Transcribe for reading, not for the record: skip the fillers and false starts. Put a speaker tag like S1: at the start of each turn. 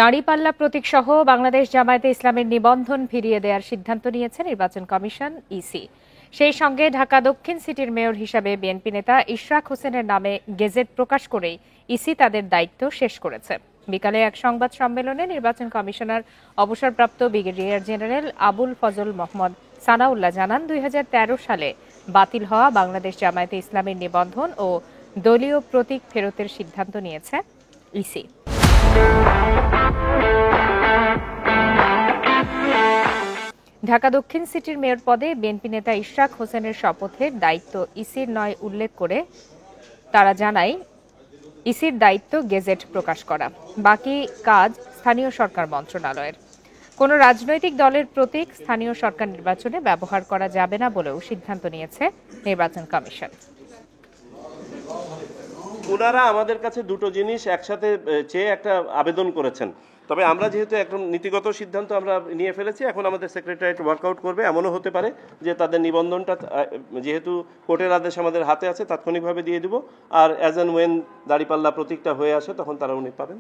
S1: দাঁড়িপাল্লা প্রতীক সহ বাংলাদেশ জামায়াতে ইসলামের নিবন্ধন ফিরিয়ে দেওয়ার সিদ্ধান্ত নিয়েছে নির্বাচন কমিশন ইসি। সেই সঙ্গে ঢাকা দক্ষিণ সিটির মেয়র হিসাবে বিএনপি নেতা ইশরাক হোসেনের নামে গেজেট প্রকাশ করেই ইসি তাদের দায়িত্ব শেষ করেছে। বিকালে এক সংবাদ সম্মেলনে নির্বাচন কমিশনার অবসরপ্রাপ্ত ব্রিগেডিয়ার জেনারেল আবুল ফজল মোহাম্মদ সানাউল্লাহ জানান, 2013 সালে বাতিল হওয়া বাংলাদেশ জামায়াতে ইসলামের নিবন্ধন ও দলীয় প্রতীক ফেরতের সিদ্ধান্ত নিয়েছে ইসি। ঢাকা দক্ষিণ সিটির মেয়র পদে বিএনপি নেতা ইশরাক হোসেনের শপথের দায়িত্ব ইসির নয় উল্লেখ করে তারা জানায়, ইসির দায়িত্ব গেজেট প্রকাশ করা, বাকি কাজ স্থানীয় সরকার মন্ত্রণালয়ের। কোনো রাজনৈতিক দলের প্রতীক স্থানীয় সরকার নির্বাচনে ব্যবহার করা যাবে না বলেও সিদ্ধান্ত নিয়েছে নির্বাচন কমিশন।
S2: ওনারা আমাদের কাছে দুটো জিনিস একসাথে চেয়ে একটা আবেদন করেছেন, তবে আমরা যেহেতু একদম নীতিগত সিদ্ধান্ত আমরা নিয়ে ফেলেছি, এখন আমাদের সেক্রেটারিয়েট ওয়ার্কআউট করবে। এমনও হতে পারে যে তাদের নিবন্ধনটা যেহেতু কোর্টের আদেশ আমাদের হাতে আছে তাৎক্ষণিকভাবে দিয়ে দিব, আর অ্যাজ অ্যান্ড ওয়েন দাঁড়িপাল্লা প্রতীকটা হয়ে আসে তখন তারা উনি পাবেন।